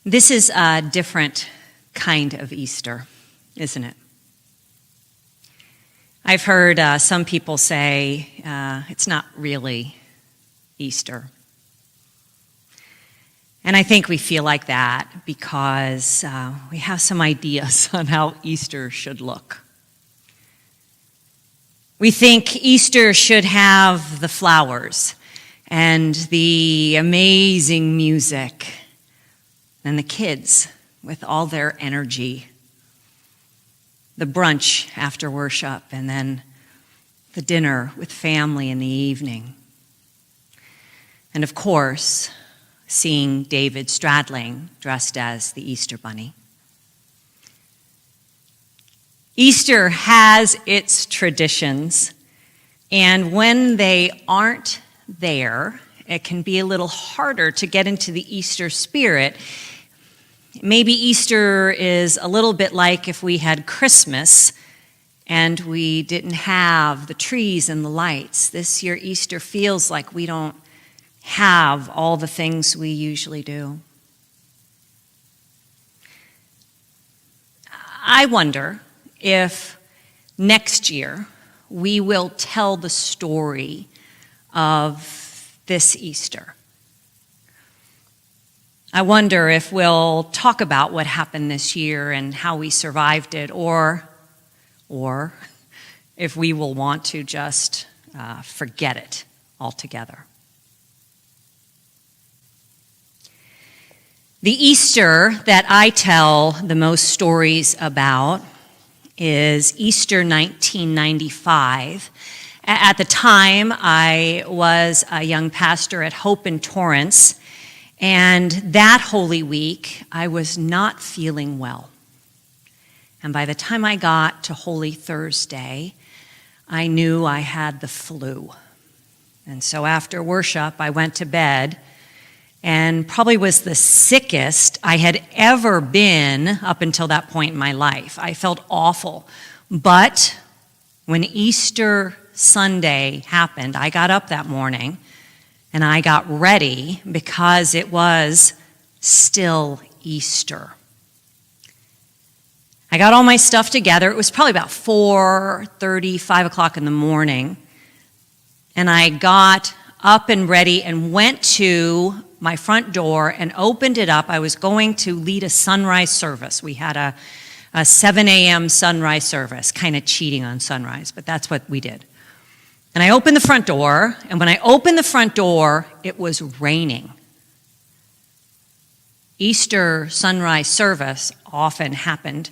This is a different kind of Easter, isn't it? I've heard some people say it's not really Easter. And I think we feel like that because we have some ideas on how Easter should look. We think Easter should have the flowers and the amazing music and the kids with all their energy, the brunch after worship, and then the dinner with family in the evening. And of course, seeing David Stradling dressed as the Easter Bunny. Easter has its traditions, and when they aren't there, it can be a little harder to get into the Easter spirit. Maybe Easter is a little bit like if we had Christmas and we didn't have the trees and the lights. This year, Easter feels like we don't have all the things we usually do. I wonder if next year we will tell the story of this Easter. I wonder if we'll talk about what happened this year and how we survived it, or if we will want to just forget it altogether. The Easter that I tell the most stories about is Easter 1995. At the time, I was a young pastor at Hope in Torrance, and that Holy Week, I was not feeling well. And by the time I got to Holy Thursday, I knew I had the flu. And so after worship, I went to bed and probably was the sickest I had ever been up until that point in my life. I felt awful. But when Easter Sunday happened, I got up that morning and I got ready because it was still Easter. I got all my stuff together. It was probably about 4:30, 5 o'clock in the morning. And I got up and ready and went to my front door and opened it up. I was going to lead a sunrise service. We had a 7 a.m. sunrise service, kind of cheating on sunrise, but that's what we did. And I opened the front door, and when I opened the front door, it was raining. Easter sunrise service often happened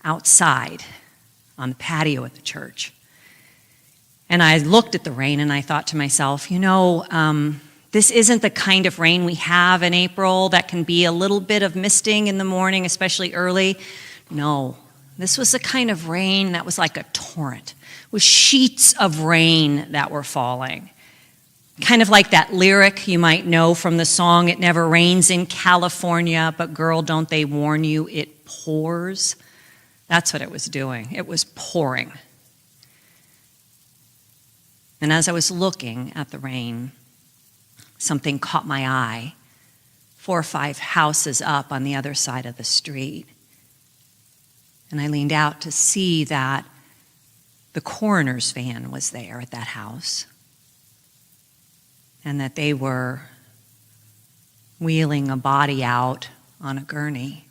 outside on the patio at the church. And I looked at the rain and I thought to myself, this isn't the kind of rain we have in April that can be a little bit of misting in the morning, especially early. No, this was the kind of rain that was like a torrent, with sheets of rain that were falling. Kind of like that lyric you might know from the song, "It never rains in California, but girl, don't they warn you, it pours." That's what it was doing. It was pouring. And as I was looking at the rain, something caught my eye, 4 or 5 houses up on the other side of the street. And I leaned out to see that the coroner's van was there at that house, and that they were wheeling a body out on a gurney.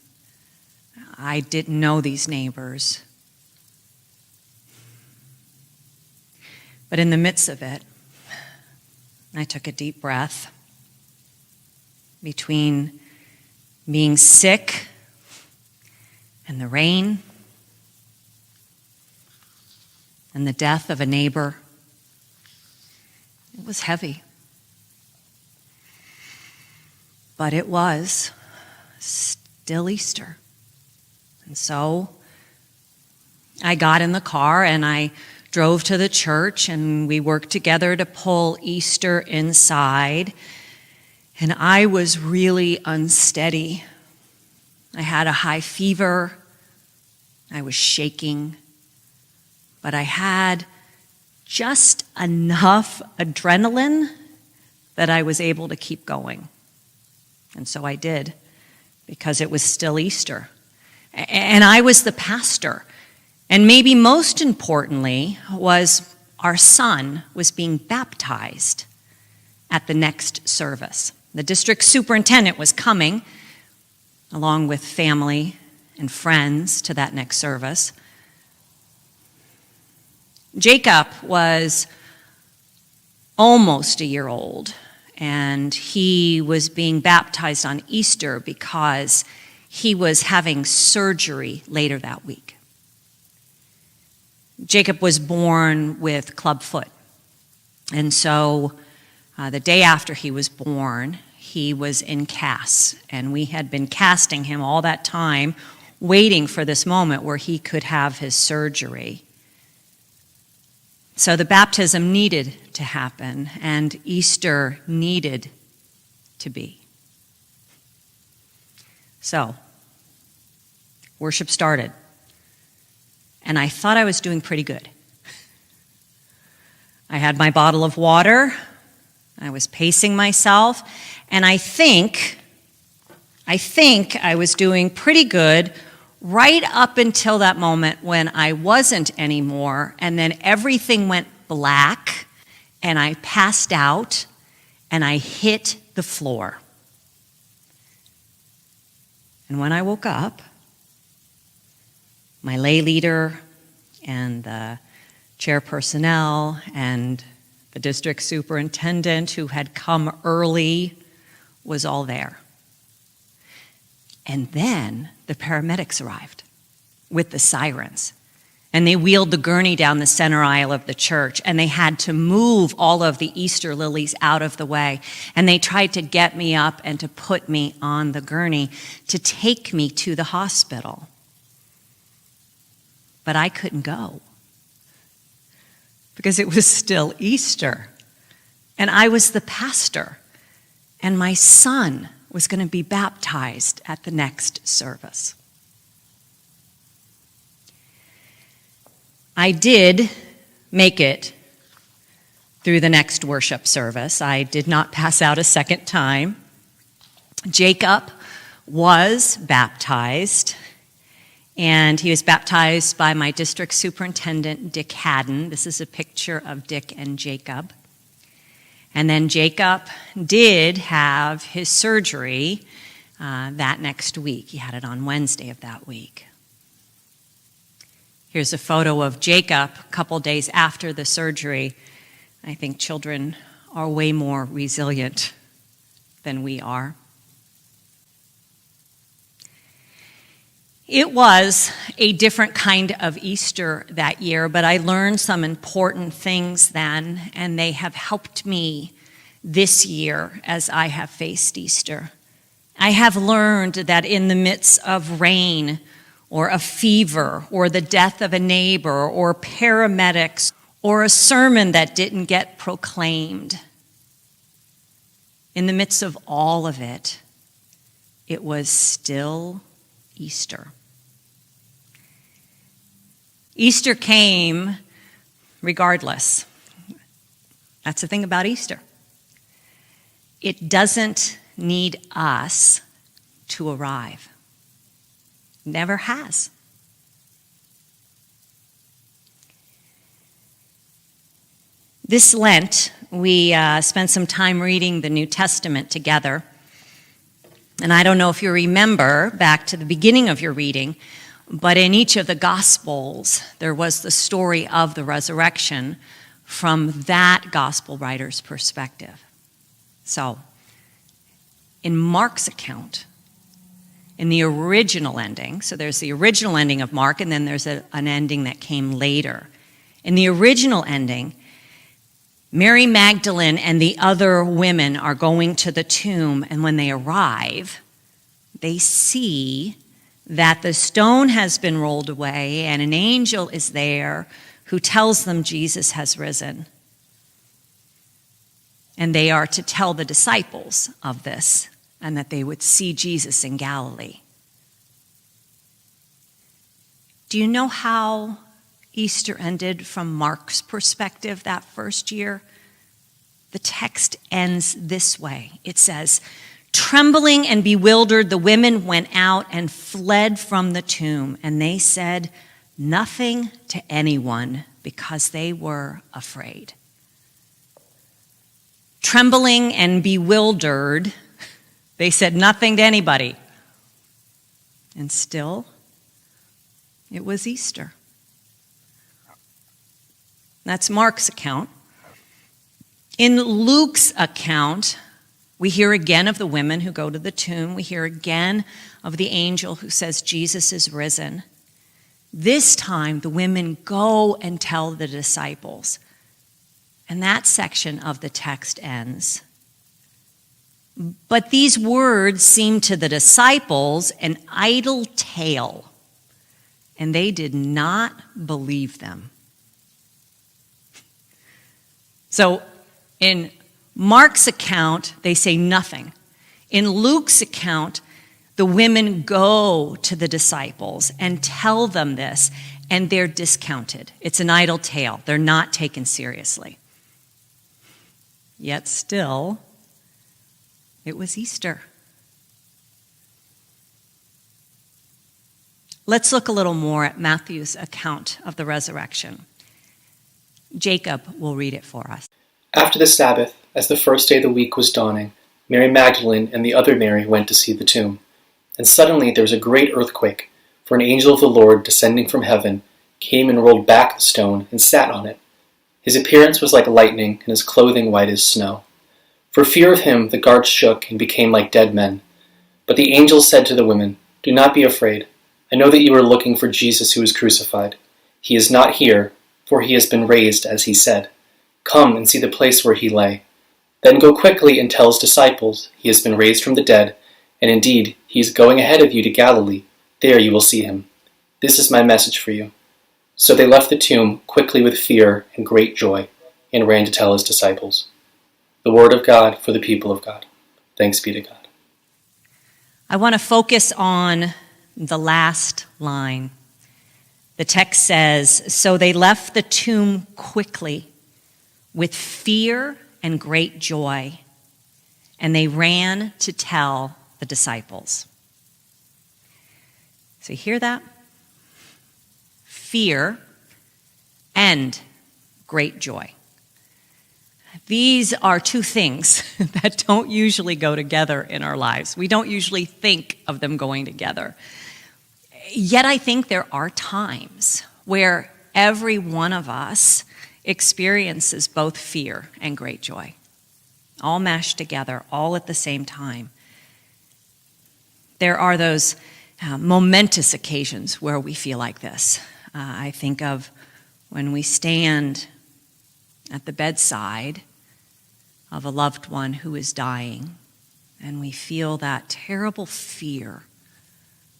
I didn't know these neighbors. But in the midst of it, I took a deep breath. Between being sick and the rain and the death of a neighbor, it was heavy. But it was still Easter. And so I got in the car and I drove to the church, and we worked together to pull Easter inside. And I was really unsteady. I had a high fever. I was shaking. But I had just enough adrenaline that I was able to keep going. And so I did. because it was still Easter. And I was the pastor. And maybe most importantly was our son was being baptized at the next service. The district superintendent was coming along with family and friends to that next service. Jacob was almost a year old, and he was being baptized on Easter because he was having surgery later that week. Jacob was born with clubfoot, and so the day after he was born, he was in casts, and we had been casting him all that time, waiting for this moment where he could have his surgery. So the baptism needed to happen, and Easter needed to be. So, worship started, and I thought I was doing pretty good. I had my bottle of water, I was pacing myself, and I think I was doing pretty good right up until that moment when I wasn't anymore, and then everything went black, and I passed out, and I hit the floor. And when I woke up, my lay leader and the chair personnel and the district superintendent who had come early was all there. And then the paramedics arrived with the sirens. And they wheeled the gurney down the center aisle of the church, and they had to move all of the Easter lilies out of the way. And they tried to get me up and to put me on the gurney to take me to the hospital. But I couldn't go because it was still Easter. And I was the pastor, and my son was going to be baptized at the next service. I did make it through the next worship service. I did not pass out a second time. Jacob was baptized, and he was baptized by my district superintendent, Dick Haddon. This is a picture of Dick and Jacob. And then Jacob did have his surgery that next week. He had it on Wednesday of that week. Here's a photo of Jacob a couple days after the surgery. I think children are way more resilient than we are. It was a different kind of Easter that year, but I learned some important things then, and they have helped me this year as I have faced Easter. I have learned that in the midst of rain or a fever or the death of a neighbor or paramedics or a sermon that didn't get proclaimed, in the midst of all of it, it was still Easter. Easter came regardless. That's the thing about Easter. It doesn't need us to arrive. Never has. This Lent, we spent some time reading the New Testament together. And I don't know if you remember back to the beginning of your reading, but in each of the Gospels, there was the story of the resurrection from that Gospel writer's perspective. So, in Mark's account, in the original ending, so there's the original ending of Mark, and then there's an ending that came later. In the original ending, Mary Magdalene and the other women are going to the tomb, and when they arrive, they see that the stone has been rolled away and an angel is there who tells them Jesus has risen. And they are to tell the disciples of this and that they would see Jesus in Galilee. Do you know how Easter ended from Mark's perspective that first year? The text ends this way. It says, Trembling and bewildered, the women went out and fled from the tomb, and they said nothing to anyone because they were afraid. Trembling and bewildered, they said nothing to anybody. And still, it was Easter. That's Mark's account. In Luke's account, we hear again of the women who go to the tomb. We hear again of the angel who says Jesus is risen. This time, the women go and tell the disciples. And that section of the text ends. But these words seem to the disciples an idle tale, and they did not believe them. So in Mark's account, they say nothing. In Luke's account, the women go to the disciples and tell them this, and they're discounted. It's an idle tale. They're not taken seriously. Yet still, it was Easter. Let's look a little more at Matthew's account of the resurrection. Jacob will read it for us. After the Sabbath, as the first day of the week was dawning, Mary Magdalene and the other Mary went to see the tomb. And suddenly there was a great earthquake, for an angel of the Lord, descending from heaven, came and rolled back the stone and sat on it. His appearance was like lightning, and his clothing white as snow. For fear of him, the guards shook and became like dead men. But the angel said to the women, "Do not be afraid. I know that you are looking for Jesus who was crucified. He is not here, for he has been raised, as he said. Come and see the place where he lay. Then go quickly and tell his disciples, he has been raised from the dead, and indeed, he is going ahead of you to Galilee. There you will see him. This is my message for you." So they left the tomb quickly with fear and great joy, and ran to tell his disciples. The word of God for the people of God. Thanks be to God. I want to focus on the last line. The text says, "So they left the tomb quickly with fear and great joy, and they ran to tell the disciples." So you hear that? Fear and great joy. These are two things that don't usually go together in our lives. We don't usually think of them going together. Yet I think there are times where every one of us experiences both fear and great joy, all mashed together, all at the same time. There are those momentous occasions where we feel like this. I think of when we stand at the bedside of a loved one who is dying, and we feel that terrible fear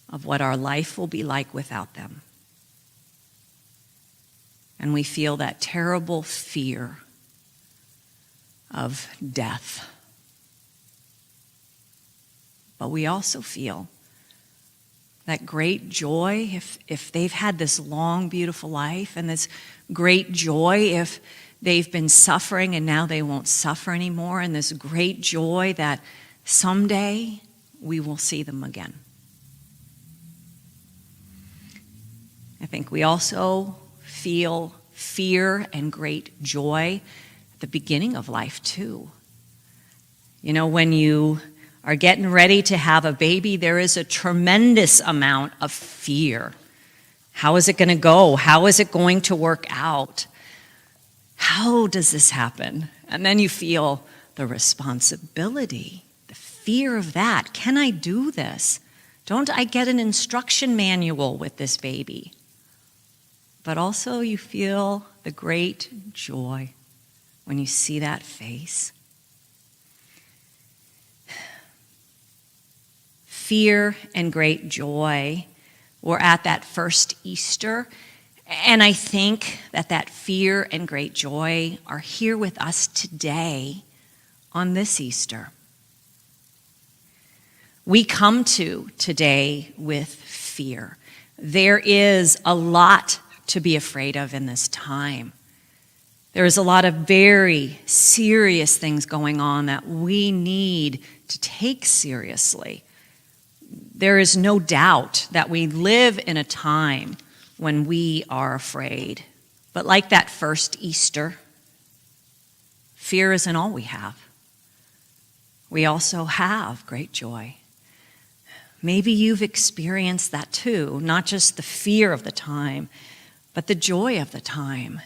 of what our life will be like without them. And we feel that terrible fear of death. But we also feel that great joy if they've had this long, beautiful life, and this great joy if they've been suffering and now they won't suffer anymore, and this great joy that someday we will see them again. I think we also feel fear and great joy at the beginning of life too. You know, when you are getting ready to have a baby, there is a tremendous amount of fear. How is it going to go? How is it going to work out? How does this happen? And then you feel the responsibility, the fear of that. Can I do this? Don't I get an instruction manual with this baby? But also you feel the great joy when you see that face. Fear and great joy were at that first Easter. And I think that fear and great joy are here with us today on this Easter. We come to today with fear. There is a lot to be afraid of in this time. There is a lot of very serious things going on that we need to take seriously. There is no doubt that we live in a time when we are afraid. But like that first Easter, fear isn't all we have. We also have great joy. Maybe you've experienced that too, not just the fear of the time, but the joy of the time.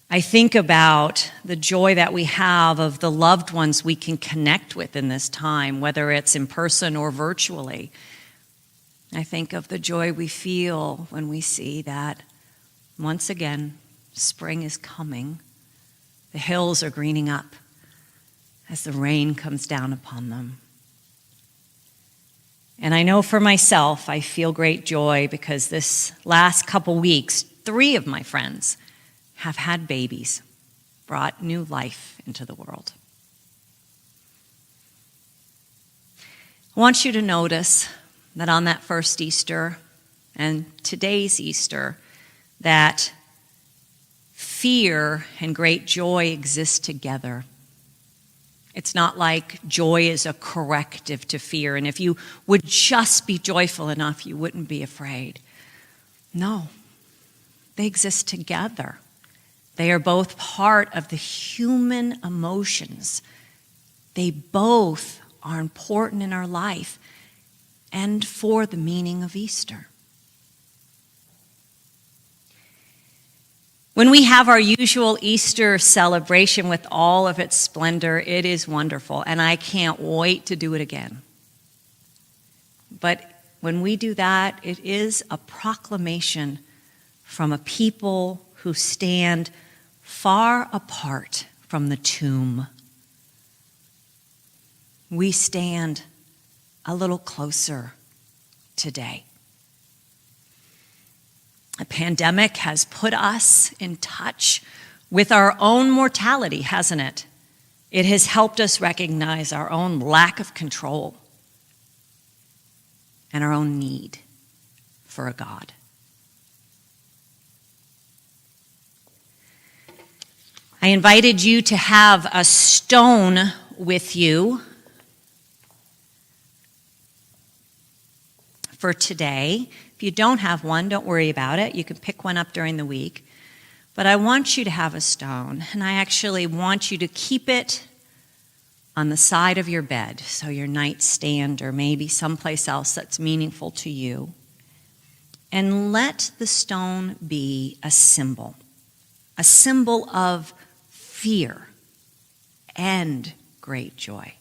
I think about the joy that we have of the loved ones we can connect with in this time, whether it's in person or virtually. I think of the joy we feel when we see that, once again, spring is coming. The hills are greening up as the rain comes down upon them. And I know for myself, I feel great joy because this last couple weeks, 3 of my friends have had babies, brought new life into the world. I want you to notice that on that first Easter and today's Easter, that fear and great joy exist together. It's not like joy is a corrective to fear, and if you would just be joyful enough, you wouldn't be afraid. No, they exist together. They are both part of the human emotions. They both are important in our life and for the meaning of Easter. When we have our usual Easter celebration with all of its splendor, it is wonderful, and I can't wait to do it again. But when we do that, it is a proclamation from a people who stand far apart from the tomb. We stand a little closer today. A pandemic has put us in touch with our own mortality, hasn't it? It has helped us recognize our own lack of control and our own need for a God. I invited you to have a stone with you for today. If you don't have one, don't worry about it. You can pick one up during the week. But I want you to have a stone, and I actually want you to keep it on the side of your bed, so your nightstand or maybe someplace else that's meaningful to you. And let the stone be a symbol of fear and great joy.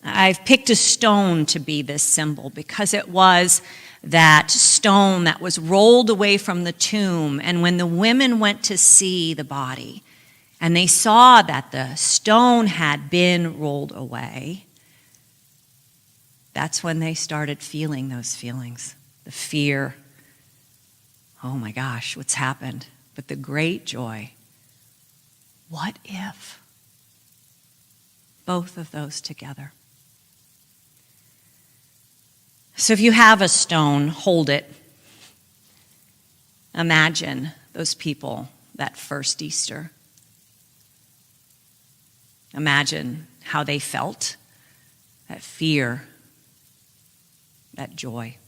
I've picked a stone to be this symbol because it was that stone that was rolled away from the tomb. And when the women went to see the body and they saw that the stone had been rolled away, that's when they started feeling those feelings, the fear. Oh my gosh, what's happened? But the great joy. What if? Both of those together. So if you have a stone, hold it. Imagine those people that first Easter. Imagine how they felt, that fear, that joy.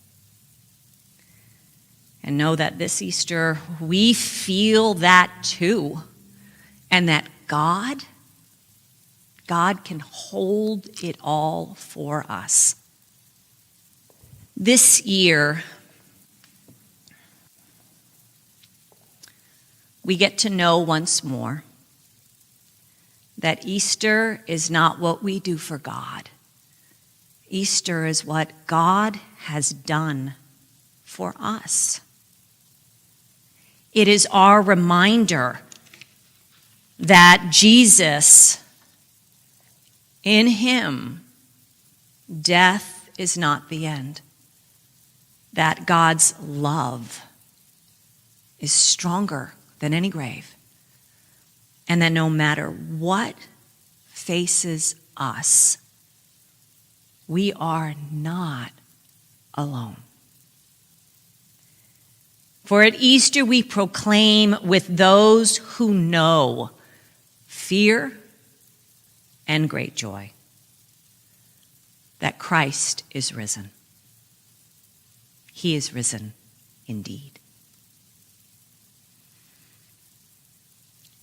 And know that this Easter, we feel that too. And that God can hold it all for us. This year, we get to know once more that Easter is not what we do for God. Easter is what God has done for us. It is our reminder that Jesus, in him, death is not the end. That God's love is stronger than any grave. And that no matter what faces us, we are not alone. For at Easter we proclaim with those who know fear and great joy that Christ is risen. He is risen indeed.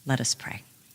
Let us pray.